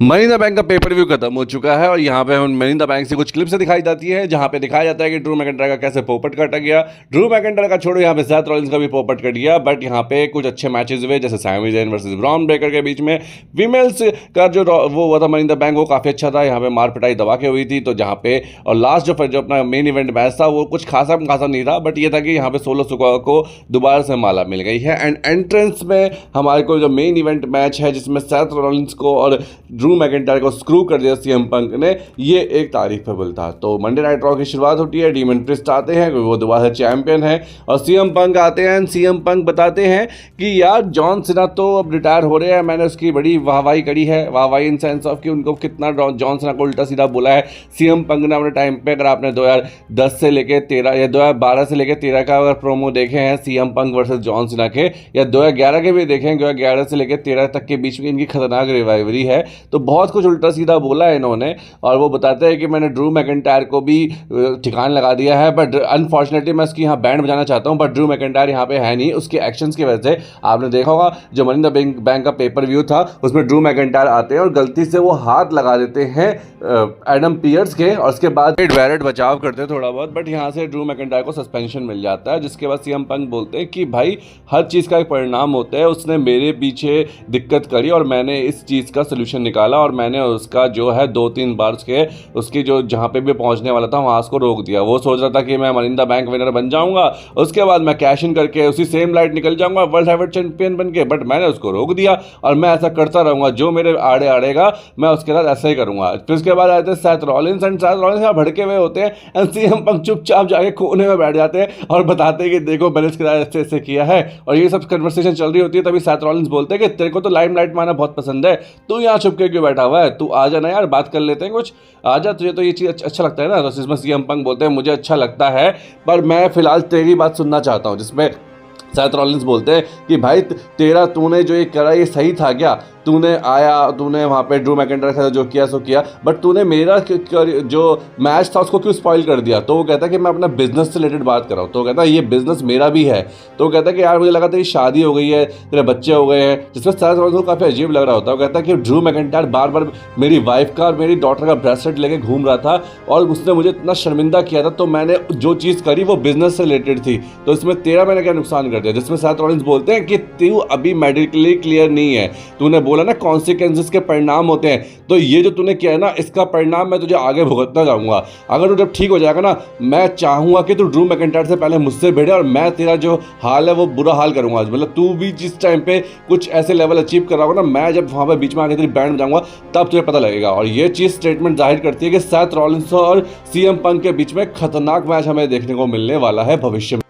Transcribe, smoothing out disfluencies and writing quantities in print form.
Money in the bank का pay per view खत्म हो चुका है और यहाँ पे मनी इन द बैंक से कुछ क्लिप्स दिखाई जाती है जहाँ पे दिखाया जाता है कि ड्रू मैकिंटायर का कैसे पोपट काटा गया। ड्रू मैकिंटायर का छोड़ो, यहाँ पे सेथ रॉलिंस का भी पोपट कट गया। बट यहाँ पे कुछ अच्छे मैचेस हुए, जैसे Sami Zayn versus Bron Breakker के बीच में फीमेल्स का जो वो हुआ था मनी इन द बैंक, वो काफ़ी अच्छा था। यहाँ पे मार पिटाई दबा के हुई थी। तो जहाँ पे और लास्ट जो अपना मेन इवेंट मैच था वो कुछ खासा नहीं था, बट ये था कि यहाँ पे सोलो सुका को दोबारा से माला मिल गई है। एंड एंट्रेंस में हमारे को जो मेन इवेंट मैच है जिसमें सेथ रॉलिंस को और ड्रू मैकिंटायर को स्क्रू कर दिया सीएम पंक ने, ये एक तारीफेबल था। तो मंडे नाइट रॉ की शुरुआत होती है, डीमन प्रिस्ट आते हैं, वो दोबारा चैंपियन है और सीएम पंक आते हैं। सीएम पंक बताते हैं कि यार जॉन सीना तो अब रिटायर हो रहे हैं, मैंने उसकी बड़ी वाहवाही करी है। वाहवाही इन सेंस ऑफ कि उनको कितना जॉन सीना को उल्टा सीधा बोला है सीएम पंक ने अपने टाइम पे। अगर आपने 2010 से लेकर 13 या 2012 से लेकर 13 का अगर प्रोमो देखे हैं CM Punk versus John Cena के, या 2011 के भी देखें, 2011 से लेकर 13 तक के बीच में इनकी खतरनाक रिवाइवरी है। तो बहुत कुछ उल्टा सीधा बोला है इन्होंने। और वो बताते हैं कि मैंने ड्रू मैकिंटायर को भी ठिकान लगा दिया है, बट अनफॉर्चुनेटली मैं उसकी यहाँ बैंड बजाना चाहता हूँ, बट ड्रू मैकिंटायर यहाँ पे है नहीं। उसके एक्शंस की वजह से आपने देखा होगा जो मनी इन द बैंक का पेपर व्यू था उसमें ड्रू मैकिंटायर आते हैं और गलती से वो हाथ लगा देते हैं एडम पियर्स के, और उसके बाद वैरेट बचाव करते हैं थोड़ा बहुत, बट यहाँ से ड्रू मैकिंटायर को सस्पेंशन मिल जाता है। जिसके बाद सीएम पंक बोलते हैं कि भाई हर चीज़ का एक परिणाम होता है, उसने मेरे पीछे दिक्कत करी और मैंने इस चीज़ का सोल्यूशन निकाला और मैंने उसका जो है 2-3 बार उसकी जो जहाँ पे भी पहुँचने वाला था वहाँ उसको रोक दिया। वो सोच रहा था कि मैं money in the bank winner बन जाऊँगा, उसके बाद मैं कैश इन करके उसी सेम लाइट निकल जाऊँगा वर्ल्ड हैवीवेट चैंपियन बन के, बट मैंने उसको रोक दिया और मैं ऐसा करता रहूँगा, जो मेरे आड़े आड़ेगा मैं उसके साथ ऐसा ही करूँगा। फिर उसके बाद आते हैं Seth Rollins, and Seth Rollins यहाँ भड़के हुए होते हैं एंड सीएम पंक चुपचाप जाके कोने में बैठ जाते हैं और बताते हैं कि देखो मैंने इसके साथ ऐसे ऐसे किया है। और ये सब कन्वर्सेशन चल रही होती है, तभी सेथ रॉलिंस बोलते हैं कि तेरे को तो लाइमलाइट में आना बहुत पसंद है, तू यहाँ छुप के क्यों बैठा हुआ है, तू आ जाना यार, बात कर लेते हैं कुछ, आ जा, तुझे तो ये चीज़ अच्छा लगता है ना। तो इसमें सीएम पंक बोलते हैं मुझे अच्छा लगता है, पर मैं फिलहाल तेरी बात सुनना चाहता हूँ। जिसमें सेथ रॉलिंस बोलते हैं कि भाई तेरा तूने जो ये करा ये सही था क्या, तूने आया, तूने वहाँ पे ड्रू मैकिंटायर के साथ जो किया सो किया, बट तूने मेरा जो मैच था उसको क्यों स्पॉइल कर दिया। तो वो कहता है कि मैं अपना बिजनेस से रिलेटेड बात कर रहा हूँ। तो वो कहता है ये बिजनेस मेरा भी है। तो वो कहता है कि यार मुझे लगा तेरी शादी हो गई है, तेरे बच्चे हो गए हैं, जिसमें सेथ रॉलिंस को काफ़ी अजीब लग रहा होता है। वो कहता है कि ड्रू मैकिंटायर बार बार मेरी वाइफ का और मेरी डॉटर का ब्रेसलेट लेके घूम रहा था और उसने मुझे इतना शर्मिंदा किया था, तो मैंने जो चीज़ करी वो बिजनेस से रिलेटेड थी, तो इसमें तेरा मैंने क्या नुकसान कर दिया। जिसमें सेथ रॉलिंस बोलते हैं कि तू अभी मेडिकली क्लियर नहीं है, तूने बोला ना कॉन्सिक्वेंसेस के परिणाम होते हैं, तो ये जो तूने किया है ना इसका परिणाम मैं तुझे आगे भुगतना चाहूंगा। अगर तू जब ठीक हो जाएगा ना, मैं चाहूंगा कि तू ड्रू मैकिंटायर से पहले मुझसे भिड़े और मैं तेरा जो हाल है वो बुरा हाल करूंगा। मतलब तू भी जिस टाइम पे कुछ ऐसे लेवल अचीव कर रहा होगा ना, मैं जब वहां पे बीच में आके तेरी बैंड बजाऊंगा तब तुझे पता लगेगा। और ये चीज स्टेटमेंट जाहिर करती है कि सेथ रॉलिंस और सीएम पंक के बीच में खतरनाक मैच हमें देखने को मिलने वाला है भविष्य में।